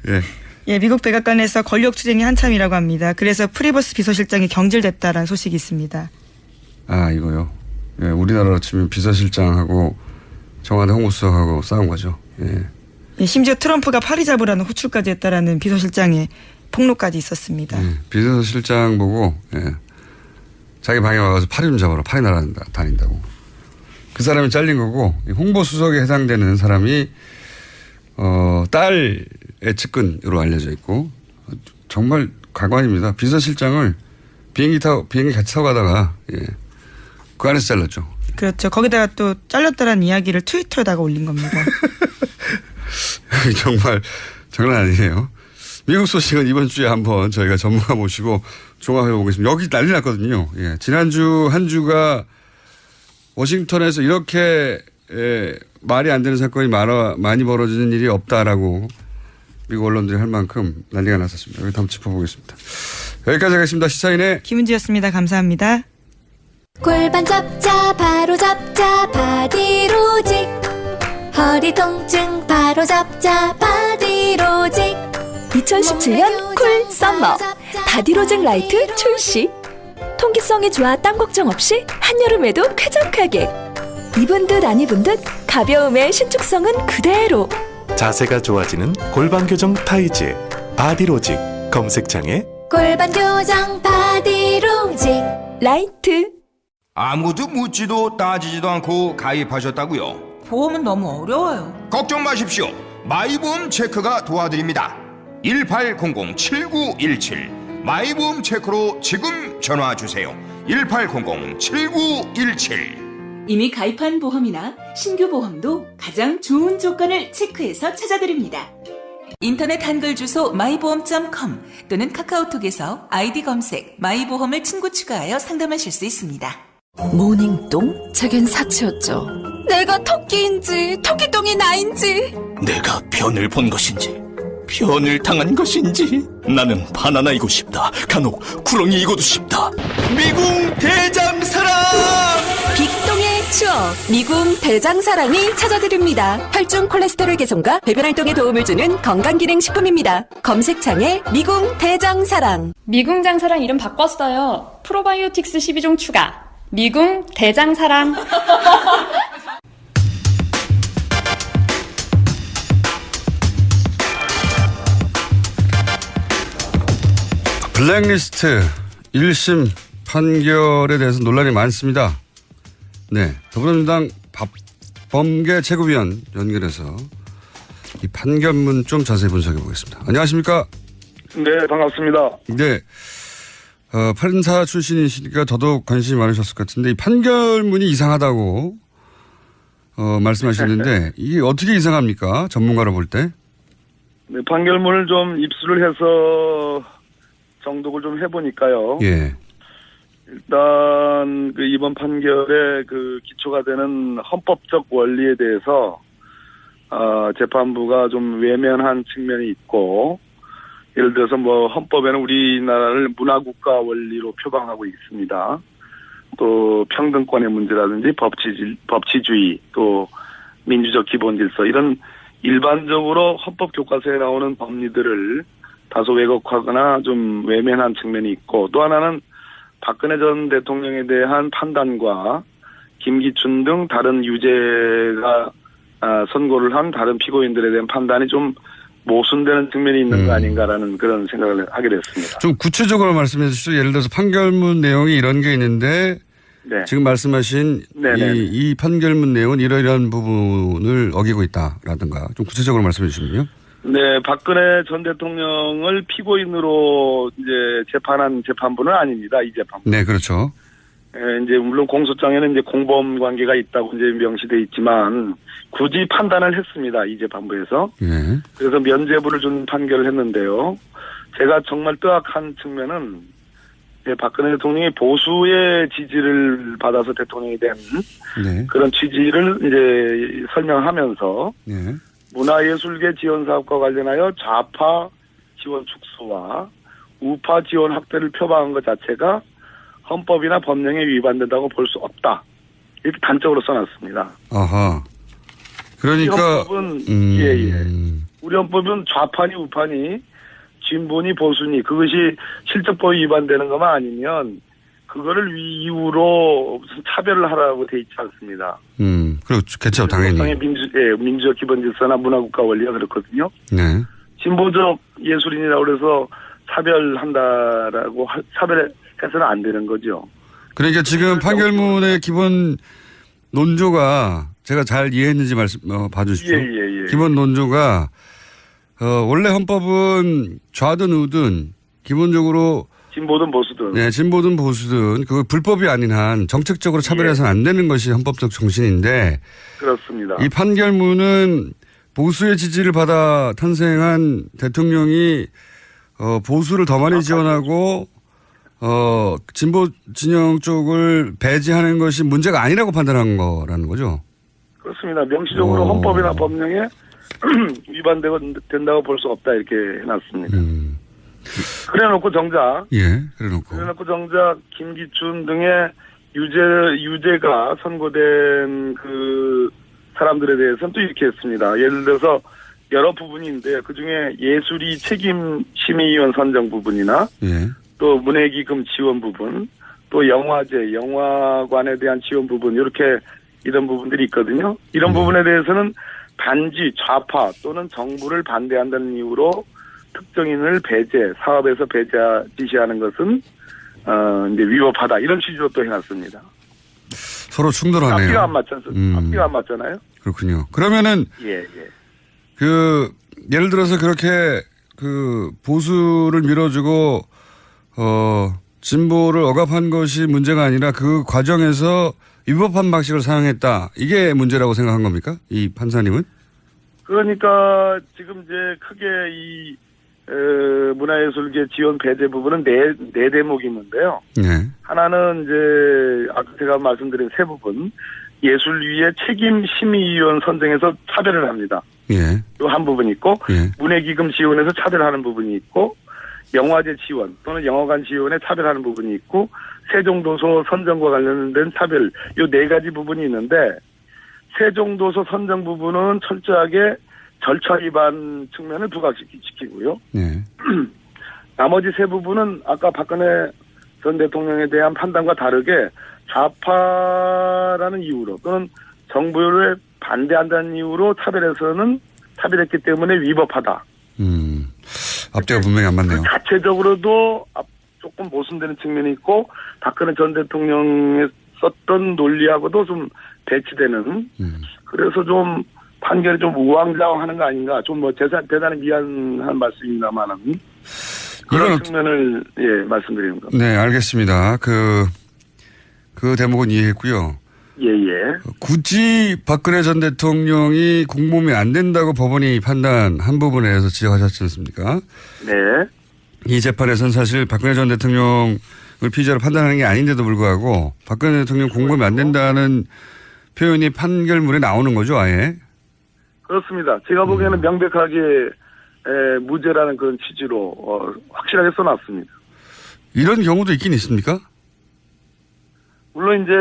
예. 예, 미국 백악관에서 권력 투쟁이 한참이라고 합니다. 그래서 프리버스 비서실장이 경질됐다라는 소식이 있습니다. 아, 이거요. 예, 우리나라로 치면 비서실장하고 청와대 홍보수석하고 싸운 거죠. 예. 예, 심지어 트럼프가 파리 잡으라는 호출까지 했다라는 비서실장의 폭로까지 있었습니다. 예, 비서실장 보고 자기 방에 와서 파리 좀 잡아라. 파리 다닌다고. 그 사람이 잘린 거고 홍보수석에 해당되는 사람이 딸의 측근으로 알려져 있고 정말 가관입니다. 비서실장을 비행기 같이 타고 가다가 그 안에서 잘랐죠. 그렇죠. 거기다가 또 잘렸다라는 이야기를 트위터에다가 올린 겁니다. 정말 장난 아니에요. 미국 소식은 이번 주에 한번 저희가 전문가 모시고 종합해 보겠습니다. 여기 난리 났거든요. 예. 지난주 한 주가 워싱턴에서 이렇게 말이 안 되는 사건이 많이 벌어지는 일이 없다라고 미국 언론들이 할 만큼 난리가 났었습니다. 여기 한번 짚어보겠습니다. 여기까지 하겠습니다. 시사인의 김은지였습니다. 감사합니다. 골반 잡자 바로 잡자 바디로직 허리 통증 바로 잡자 바디로직 2017년 쿨 썸머 바디로직 라이트 출시. 통기성이 좋아 땀 걱정 없이 한여름에도 쾌적하게. 입은 듯 안 입은 듯 가벼움의 신축성은 그대로. 자세가 좋아지는 골반 교정 타이즈 바디로직 검색창에 골반 교정 바디로직 라이트. 아무도 묻지도 따지지도 않고 가입하셨다고요? 보험은 너무 어려워요. 걱정 마십시오. 마이보험 체크가 도와드립니다. 1800-7917 마이보험 체크로 지금 전화 주세요. 1800-7917 이미 가입한 보험이나 신규 보험도 가장 좋은 조건을 체크해서 찾아드립니다. 인터넷 한글 주소 마이보험.com 또는 카카오톡에서 아이디 검색 마이보험을 친구 추가하여 상담하실 수 있습니다. 모닝똥? 제겐 사치였죠. 내가 토끼인지 토끼똥이 나인지. 내가 변을 본 것인지 변을 당한 것인지 나는 바나나이고 싶다. 간혹 구렁이이고도 싶다. 미궁 대장사랑 빅똥의 추억 미궁 대장사랑이 찾아드립니다. 혈중 콜레스테롤 개선과 배변 활동에 도움을 주는 건강기능식품입니다. 검색창에 미궁 대장사랑. 미궁 장사랑 이름 바꿨어요. 프로바이오틱스 12종 추가. 미궁 대장사랑. 블랙리스트 1심 판결에 대해서 논란이 많습니다. 네, 더불어민주당 법범계 최고위원 연결해서 이 판결문 좀 자세히 분석해 보겠습니다. 안녕하십니까? 네, 반갑습니다. 네, 판사 출신이시니까 더더욱 관심이 많으셨을 것 같은데 이 판결문이 이상하다고 말씀하셨는데 이게 어떻게 이상합니까? 전문가로 볼 때? 네, 판결문을 좀 입수를 해서 정독을 좀 해보니까요. 예. 일단 그 이번 판결의 그 기초가 되는 헌법적 원리에 대해서 재판부가 좀 외면한 측면이 있고, 예를 들어서 뭐 헌법에는 우리나라를 문화국가 원리로 표방하고 있습니다. 또 평등권의 문제라든지 법치주의, 또 민주적 기본질서 이런 일반적으로 헌법 교과서에 나오는 법리들을 다소 왜곡하거나 좀 외면한 측면이 있고, 또 하나는 박근혜 전 대통령에 대한 판단과 김기춘 등 다른 유죄가 선고를 한 다른 피고인들에 대한 판단이 좀 모순되는 측면이 있는 거 아닌가라는 그런 생각을 하게 됐습니다. 좀 구체적으로 말씀해 주시죠. 예를 들어서 판결문 내용이 이런 게 있는데 네. 지금 말씀하신 이 판결문 내용은 이러이러한 부분을 어기고 있다라든가 좀 구체적으로 말씀해 주시면요. 네, 박근혜 전 대통령을 피고인으로 이제 재판한 재판부는 아닙니다. 이 재판부. 네, 그렇죠. 이제 물론 공소장에는 이제 공범 관계가 있다고 이제 명시돼 있지만 굳이 판단을 했습니다. 이 재판부에서. 네. 그래서 면죄부를 준 판결을 했는데요. 제가 정말 뜨악한 측면은 박근혜 대통령이 보수의 지지를 받아서 대통령이 된 네. 그런 취지를 이제 설명하면서 네. 문화예술계 지원 사업과 관련하여 좌파 지원 축소와 우파 지원 확대를 표방한 것 자체가 헌법이나 법령에 위반된다고 볼 수 없다. 이렇게 단적으로 써놨습니다. 아하. 그러니까 헌법은 우리 헌법은 좌파니 우파니 진보니 보수니 그것이 실적법에 위반되는 것만 아니면 그거를 이유로 무슨 차별을 하라고 돼 있지 않습니다. 그렇죠. 개최 당연히. 민주적 기본 질서나 문화국가 원리가 그렇거든요. 네. 진보적 예술인이라고 그래서 차별해서는 안 되는 거죠. 그러니까 지금 판결문의 기본 논조가 제가 잘 이해했는지 봐주십시오. 예. 기본 논조가 원래 헌법은 좌든 우든 기본적으로 진보든 보수든. 네, 진보든 보수든 그 불법이 아닌 한 정책적으로 차별해서는 안 되는 것이 헌법적 정신인데 그렇습니다. 이 판결문은 보수의 지지를 받아 탄생한 대통령이 보수를 더 많이 지원하고 진보 진영 쪽을 배제하는 것이 문제가 아니라고 판단한 거라는 거죠. 그렇습니다. 명시적으로 헌법이나 법령에 위반된다고 볼 수 없다 이렇게 해놨습니다. 그래놓고 정작 그래놓고 정작 김기춘 등의 유죄가 선고된 그 사람들에 대해서는 또 이렇게 했습니다. 예를 들어서 여러 부분인데 그중에 예술이 책임 심의위원 선정 부분이나 또 문예기금 지원 부분, 또 영화제, 영화관에 대한 지원 부분 이렇게 이런 부분들이 있거든요. 이런 부분에 대해서는 단지 좌파 또는 정부를 반대한다는 이유로 특정인을 사업에서 지시하는 것은 이제 위법하다 이런 취지로 또 해놨습니다. 서로 충돌하네요. 앞뒤가 안 맞잖아요. 그렇군요. 그러면은 예를 들어서 그렇게 그 보수를 밀어주고 진보를 억압한 것이 문제가 아니라 그 과정에서 위법한 방식을 사용했다. 이게 문제라고 생각한 겁니까? 이 판사님은? 그러니까 지금 이제 크게 이 문화예술계 지원 배제 부분은 네 대목이 있는데요. 네. 하나는 이제 아까 제가 말씀드린 세 부분 예술위의 책임 심의위원 선정에서 차별을 합니다. 또 한 부분이 있고 문예기금 지원에서 차별하는 부분이 있고 영화제 지원 또는 영화관 지원에 차별하는 부분이 있고 세종도서 선정과 관련된 차별 이 네 가지 부분이 있는데 세종도서 선정 부분은 철저하게 절차 위반 측면을 부각시키고요. 나머지 세 부분은 아까 박근혜 전 대통령에 대한 판단과 다르게 좌파라는 이유로 또는 정부를 반대한다는 이유로 차별했기 때문에 위법하다. 앞뒤가 분명히 안 맞네요. 자체적으로도 조금 모순되는 측면이 있고 박근혜 전 대통령의 썼던 논리하고도 좀 배치되는 그래서 좀 판결이 좀 우왕좌왕하는 거 아닌가 좀 대단히 미안한 말씀입니다만은 그런 측면을 말씀드리는 겁니다. 네, 알겠습니다. 그 대목은 이해했고요. 굳이 박근혜 전 대통령이 공범이 안 된다고 법원이 판단한 부분에 대해서 지적하셨지 않습니까? 네. 이 재판에서는 사실 박근혜 전 대통령을 피의자로 판단하는 게 아닌데도 불구하고 박근혜 대통령 공범이 안 된다는 표현이 판결문에 나오는 거죠, 아예? 그렇습니다. 제가 보기에는 명백하게 무죄라는 그런 취지로 확실하게 써놨습니다. 이런 경우도 있긴 있습니까? 물론 이제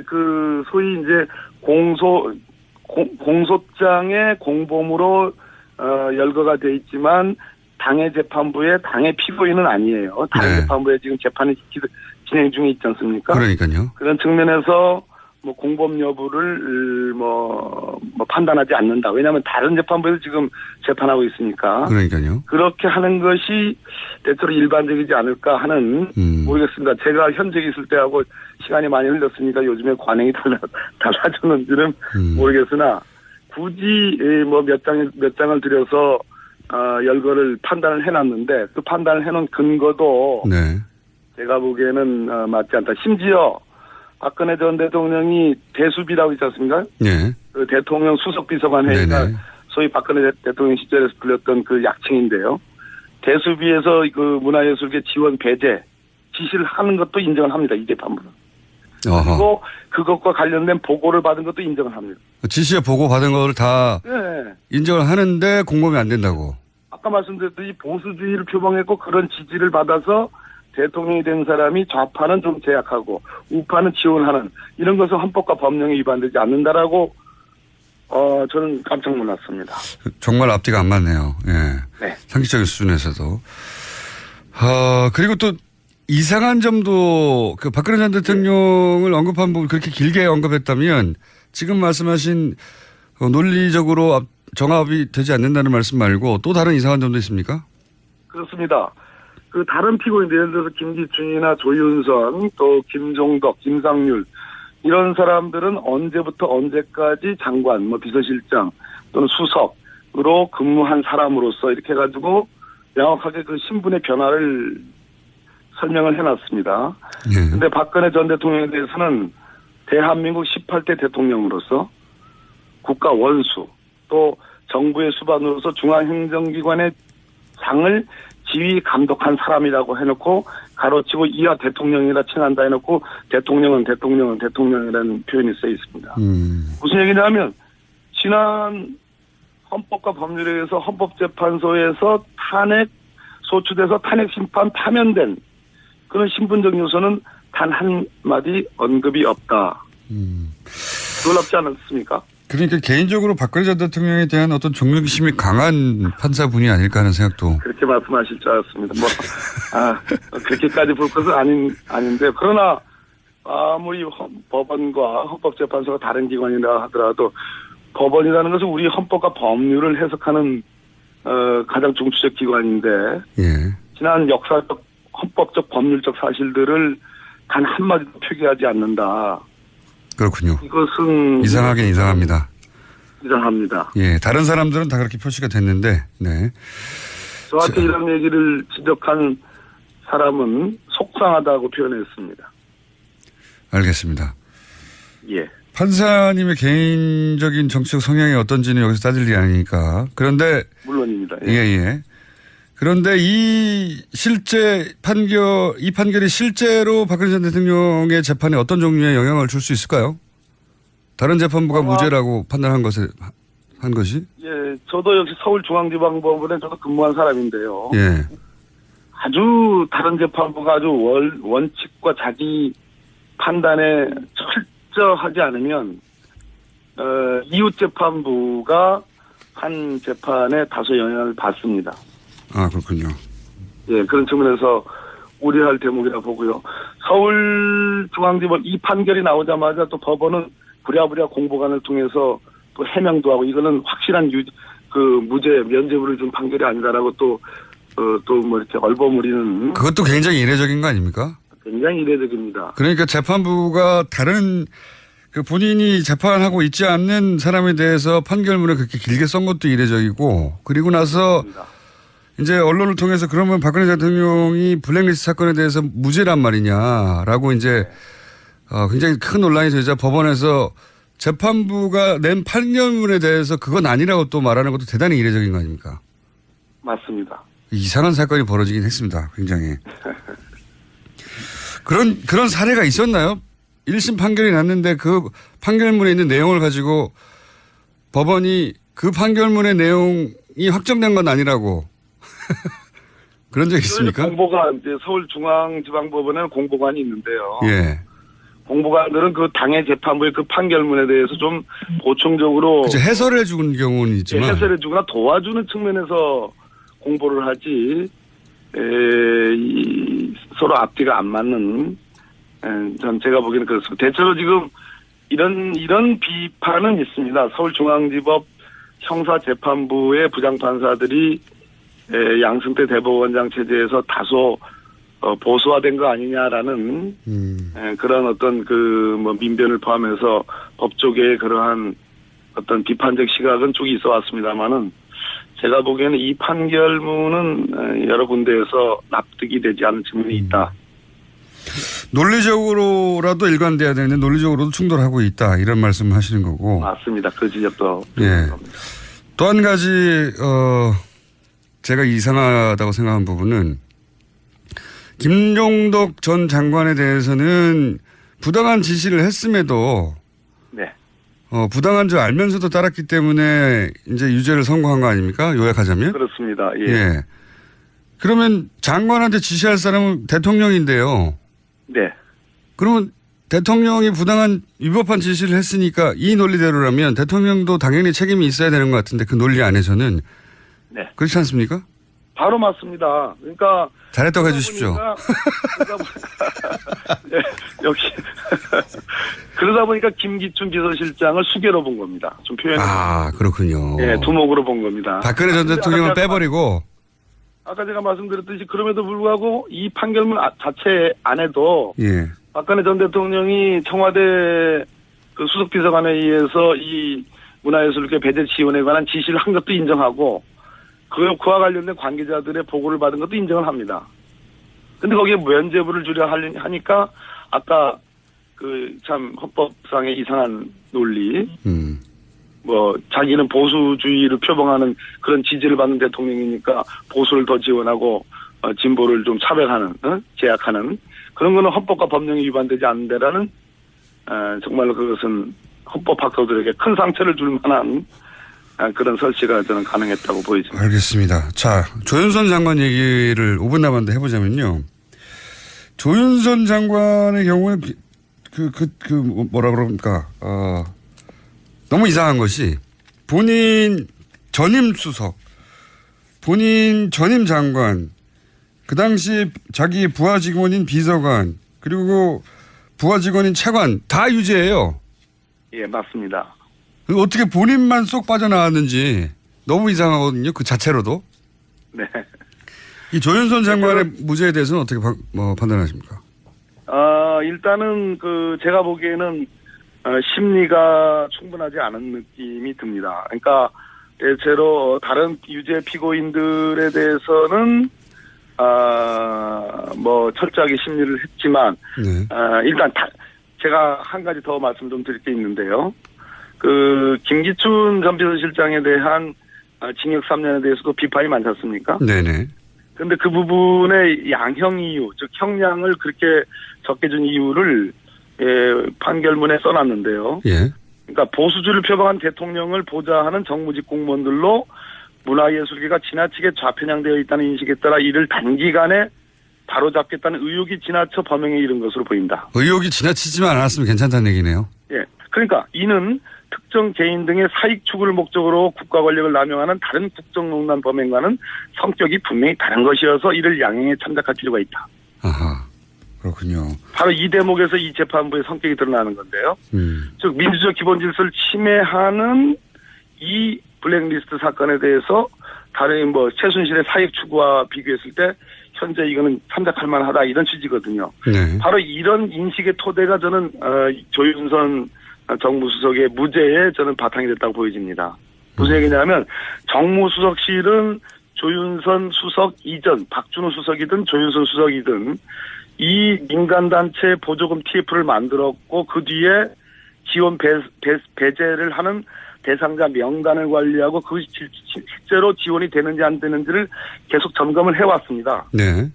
그 소위 이제 공소장에 공범으로 열거가 돼 있지만 당해 재판부의 당해 피고인은 아니에요. 다른 네. 재판부에 지금 재판이 진행 중에 있지 않습니까? 그러니까요. 그런 측면에서 뭐 공범 여부를 뭐 판단하지 않는다. 왜냐하면 다른 재판부에서 지금 재판하고 있으니까. 그러니까요. 그렇게 하는 것이 대체로 일반적이지 않을까 하는 모르겠습니다. 제가 현직에 있을 때하고 시간이 많이 흘렀으니까 요즘에 관행이 달라졌는지는 모르겠으나 굳이 뭐 몇 장을 들여서 열거를 판단을 해놨는데 그 판단을 해놓은 근거도 네. 제가 보기에는 맞지 않다. 심지어 박근혜 전 대통령이 대수비라고 있지 않습니까? 네. 그 대통령 수석비서관 회의가 네네. 소위 박근혜 대통령 시절에서 불렸던 그 약칭인데요. 대수비에서 그 문화예술계 지원 배제 지시를 하는 것도 인정을 합니다. 이 재판부는. 그리고 그것과 관련된 보고를 받은 것도 인정을 합니다. 지시에 보고 받은 거를 다 네. 인정을 하는데 공범이 안 된다고. 아까 말씀드렸듯이 보수주의를 표방했고 그런 지지를 받아서 대통령이 된 사람이 좌파는 좀 제약하고 우파는 지원하는 이런 것은 헌법과 법령에 위반되지 않는다라고 저는 깜짝 놀랐습니다. 정말 앞뒤가 안 맞네요. 예. 네. 상식적인 수준에서도. 그리고 또 이상한 점도 그 박근혜 전 대통령을 언급한 부분 그렇게 길게 언급했다면 지금 말씀하신 논리적으로 정합이 되지 않는다는 말씀 말고 또 다른 이상한 점도 있습니까? 그렇습니다. 그 다른 피고인들 예를 들어서 김기춘이나 조윤선 또 김종덕, 김상률 이런 사람들은 언제부터 언제까지 장관, 뭐 비서실장 또는 수석으로 근무한 사람으로서 이렇게 해가지고 명확하게 그 신분의 변화를 설명을 해놨습니다. 그런데 박근혜 전 대통령에 대해서는 대한민국 18대 대통령으로서 국가 원수 또 정부의 수반으로서 중앙행정기관의 장을 지휘 감독한 사람이라고 해놓고 가로치고 이하 대통령이라 칭한다 해놓고 대통령이라는 표현이 써 있습니다. 무슨 얘기냐면 지난 헌법과 법률에 의해서 헌법재판소에서 소추돼서 탄핵 심판 파면된 그런 신분적 요소는 단 한마디 언급이 없다. 놀랍지 않습니까? 그러니까 개인적으로 박근혜 전 대통령에 대한 어떤 존경심이 강한 판사분이 아닐까 하는 생각도. 그렇게 말씀하실 줄 알았습니다. 그렇게까지 볼 것은 아닌데, 그러나, 아무리 법원과 헌법재판소가 다른 기관이라 하더라도, 법원이라는 것은 우리 헌법과 법률을 해석하는, 가장 중추적 기관인데, 예. 지난 역사적, 헌법적, 법률적 사실들을 단 한마디도 표기하지 않는다. 그렇군요. 이것은 이상하긴 이상합니다. 이상합니다. 예, 다른 사람들은 다 그렇게 표시가 됐는데, 네. 저한테 이런 얘기를 지적한 사람은 속상하다고 표현했습니다. 알겠습니다. 예. 판사님의 개인적인 정치적 성향이 어떤지는 여기서 따질 일이 아니니까. 그런데. 물론입니다. 예. 그런데 이 판결이 실제로 박근혜 전 대통령의 재판에 어떤 종류의 영향을 줄 수 있을까요? 다른 재판부가 무죄라고 판단한 한 것이? 예, 저도 역시 서울중앙지방법원에 저도 근무한 사람인데요. 예. 아주 다른 재판부가 아주 원칙과 자기 판단에 철저하지 않으면, 이웃 재판부가 한 재판에 다소 영향을 받습니다. 아, 그렇군요. 예, 그런 측면에서 우려할 대목이라 보고요. 서울중앙지법 이 판결이 나오자마자 또 법원은 부랴부랴 공보관을 통해서 또 해명도 하고 이거는 확실한 무죄, 면죄부를 준 판결이 아니다라고 또 뭐 이렇게 얼버무리는. 그것도 굉장히 이례적인 거 아닙니까? 굉장히 이례적입니다. 그러니까 재판부가 다른 본인이 재판하고 있지 않는 사람에 대해서 판결문을 그렇게 길게 쓴 것도 이례적이고 그리고 나서 그렇습니다. 이제 언론을 통해서 그러면 박근혜 대통령이 블랙리스트 사건에 대해서 무죄란 말이냐라고 이제 굉장히 큰 논란이 되자 법원에서 재판부가 낸 판결문에 대해서 그건 아니라고 또 말하는 것도 대단히 이례적인 거 아닙니까? 맞습니다. 이상한 사건이 벌어지긴 했습니다. 굉장히. 그런 사례가 있었나요? 1심 판결이 났는데 그 판결문에 있는 내용을 가지고 법원이 그 판결문의 내용이 확정된 건 아니라고. 그런 적 있습니까? 공보관, 서울중앙지방법원에는 공보관이 있는데요. 예. 공보관들은 그 당의 재판부의 그 판결문에 대해서 좀 보충적으로 그치, 해설해 주는 경우는 있지만 해설해 주거나 도와주는 측면에서 공보를 하지 서로 앞뒤가 안 맞는 전 제가 보기에는 그렇습니다. 대체로 지금 이런 비판은 있습니다. 서울중앙지법 형사재판부의 부장판사들이 양승태 대법원장 체제에서 다소 보수화된 거 아니냐라는 그런 어떤 민변을 포함해서 법조계의 그러한 어떤 비판적 시각은 쭉 있어 왔습니다만은 제가 보기에는 이 판결문은 여러 군데에서 납득이 되지 않는 측면이 있다. 논리적으로라도 일관돼야 되는데 논리적으로도 충돌하고 있다 이런 말씀을 하시는 거고. 맞습니다. 그 지적도. 예. 또 한 가지 제가 이상하다고 생각한 부분은 김종덕 전 장관에 대해서는 부당한 지시를 했음에도 네. 부당한 줄 알면서도 따랐기 때문에 이제 유죄를 선고한 거 아닙니까? 요약하자면? 그렇습니다. 예. 예. 그러면 장관한테 지시할 사람은 대통령인데요. 네. 그러면 대통령이 부당한 위법한 지시를 했으니까 이 논리대로라면 대통령도 당연히 책임이 있어야 되는 것 같은데 그 논리 안에서는 네. 그렇지 않습니까? 바로 맞습니다. 그러니까 잘했다고 해주십시오. 네, 역시 그러다 보니까 김기춘 비서실장을 수개로 본 겁니다. 좀 표현해. 그렇군요. 네, 두목으로 본 겁니다. 박근혜 전 대통령을 빼버리고. 아까 제가 말씀드렸듯이 그럼에도 불구하고 이 판결문 자체 안에도 예. 박근혜 전 대통령이 청와대 그 수석비서관에 의해서 이 문화예술계 배제 지원에 관한 지시를 한 것도 인정하고 그와 관련된 관계자들의 보고를 받은 것도 인정을 합니다. 근데 거기에 면죄부를 주려 하니까 아까 그 참 헌법상의 이상한 논리 자기는 보수주의를 표방하는 그런 지지를 받는 대통령이니까 보수를 더 지원하고 진보를 좀 차별하는 제약하는 그런 거는 헌법과 법령이 위반되지 않는다라는 정말로 그것은 헌법학도들에게 큰 상처를 줄 만한 그런 설치가 저는 가능했다고 보이죠. 알겠습니다. 자, 조윤선 장관 얘기를 5분 남았는데 해보자면요. 조윤선 장관의 경우에 뭐라 그럽니까? 너무 이상한 것이 본인 전임 수석, 본인 전임 장관, 그 당시 자기 부하 직원인 비서관, 그리고 부하 직원인 차관 다 유죄예요. 예, 맞습니다. 어떻게 본인만 쏙 빠져나왔는지 너무 이상하거든요. 그 자체로도. 네. 이 조윤선 장관의 무죄에 대해서는 어떻게 판단하십니까? 일단은 제가 보기에는 심리가 충분하지 않은 느낌이 듭니다. 그러니까 대체로 다른 유죄 피고인들에 대해서는 철저하게 심리를 했지만 일단 제가 한 가지 더 말씀 좀 드릴 게 있는데요. 김기춘 전 비서실장에 대한 징역 3년에 대해서도 비판이 많지 않습니까? 네네. 근데 그 부분의 양형 이유, 즉 형량을 그렇게 적게 준 이유를 판결문에 써놨는데요. 예. 그러니까 보수주의를 표방한 대통령을 보좌하는 정무직 공무원들로 문화예술계가 지나치게 좌편향되어 있다는 인식에 따라 이를 단기간에 바로잡겠다는 의혹이 지나쳐 범행에 이른 것으로 보인다. 의혹이 지나치지만 않았으면 괜찮다는 얘기네요. 예. 그러니까 이는 특정 개인 등의 사익 추구를 목적으로 국가 권력을 남용하는 다른 국정농단 범행과는 성격이 분명히 다른 것이어서 이를 양형에 참작할 필요가 있다. 아하, 그렇군요. 바로 이 대목에서 이 재판부의 성격이 드러나는 건데요. 즉 민주적 기본 질서를 침해하는 이 블랙리스트 사건에 대해서 다른 최순실의 사익 추구와 비교했을 때 현재 이거는 참작할 만하다 이런 취지거든요. 네. 바로 이런 인식의 토대가 저는 조윤선 정무수석의 무죄에 저는 바탕이 됐다고 보여집니다. 무슨 얘기냐면 정무수석실은 조윤선 수석 이전 박준호 수석이든 조윤선 수석이든 이 민간단체 보조금 TF를 만들었고 그 뒤에 지원 배제를 하는 대상자 명단을 관리하고 그것이 실제로 지원이 되는지 안 되는지를 계속 점검을 해왔습니다. 네.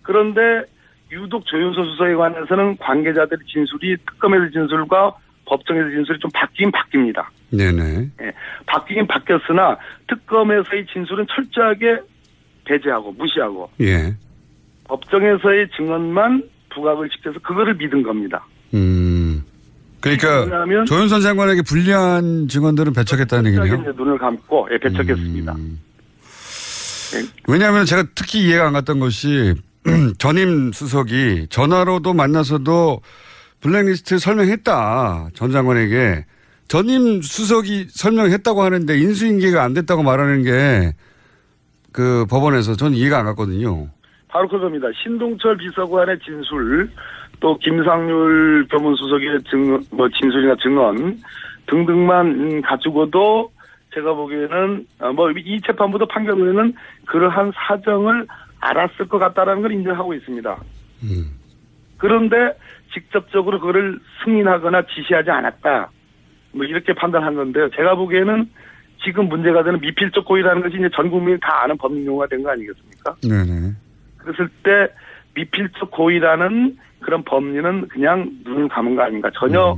그런데 유독 조윤선 수석에 관해서는 관계자들의 진술이 특검에서 진술과 법정에서 진술이 좀 바뀌긴 바뀝니다. 네네. 예, 바뀌긴 바뀌었으나 특검에서의 진술은 철저하게 배제하고 무시하고 예. 법정에서의 증언만 부각을 시켜서 그거를 믿은 겁니다. 그러니까 왜냐하면 조윤선 장관에게 불리한 증언들은 배척했다는 얘기네요. 이제 눈을 감고 배척했습니다. 왜냐하면 제가 특히 이해가 안 갔던 것이 전임 수석이 전화로도 만나서도 블랙리스트 설명했다. 전 장관에게. 전임 수석이 설명했다고 하는데 인수인계가 안 됐다고 말하는 게 그 법원에서 전 이해가 안 갔거든요. 바로 그겁니다. 신동철 비서관의 진술, 또 김상률 교문수석의 진술이나 증언 등등만 가지고도 제가 보기에는 이 재판부도 판결 후에는 그러한 사정을 알았을 것 같다라는 걸 인정하고 있습니다. 그런데 직접적으로 그거를 승인하거나 지시하지 않았다. 이렇게 판단한 건데요. 제가 보기에는 지금 문제가 되는 미필적 고의라는 것이 이제 전 국민이 다 아는 법률 용어가 된 거 아니겠습니까? 네네. 그랬을 때 미필적 고의라는 그런 법리는 그냥 눈을 감은 거 아닌가. 전혀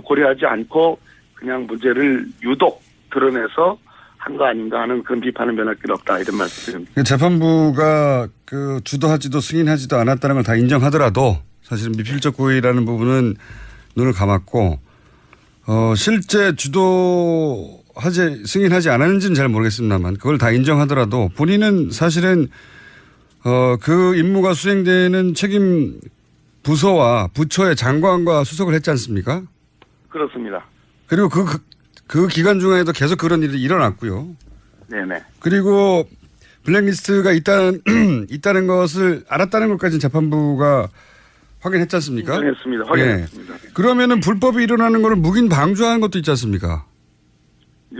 고려하지 않고 그냥 문제를 유독 드러내서 한 거 아닌가 하는 그런 비판은 면할 길 없다 이런 말씀드립니다. 재판부가 그 주도하지도 승인하지도 않았다는 걸 다 인정하더라도 사실은 미필적 고의라는 부분은 눈을 감았고 실제 승인하지 않았는지는 잘 모르겠습니다만 그걸 다 인정하더라도 본인은 사실은 그 임무가 수행되는 책임 부서와 부처의 장관과 수석을 했지 않습니까? 그렇습니다. 그리고 그 기간 중에도 계속 그런 일이 일어났고요. 네네. 그리고 블랙리스트가 있다는 것을 알았다는 것까지는 재판부가 확인했지 않습니까? 확인했습니다. 확인했습니다. 네. 그러면은 불법이 일어나는 거를 묵인 방조한 것도 있지 않습니까?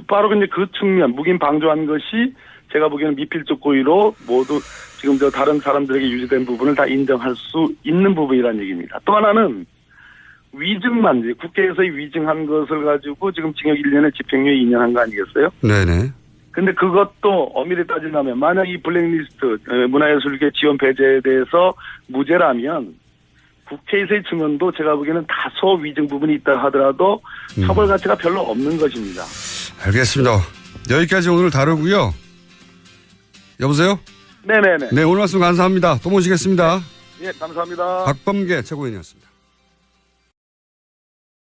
바로 이제 그 측면, 묵인 방조한 것이 제가 보기에는 미필적 고의로 모두 지금 다른 사람들에게 유지된 부분을 다 인정할 수 있는 부분이라는 얘기입니다. 또 하나는 위증만, 국회에서의 위증한 것을 가지고 지금 징역 1년에 집행유예 2년 한 거 아니겠어요? 네네. 근데 그것도 엄밀히 따지려면 만약 이 블랙리스트 문화예술계 지원 배제에 대해서 무죄라면 국회에서의 증언도 제가 보기에는 다소 위증 부분이 있다 하더라도 처벌 가치가 별로 없는 것입니다. 알겠습니다. 여기까지 오늘 다루고요. 여보세요? 네네네. 네, 오늘 말씀 감사합니다. 또 모시겠습니다. 예, 감사합니다. 박범계 최고위원이었습니다.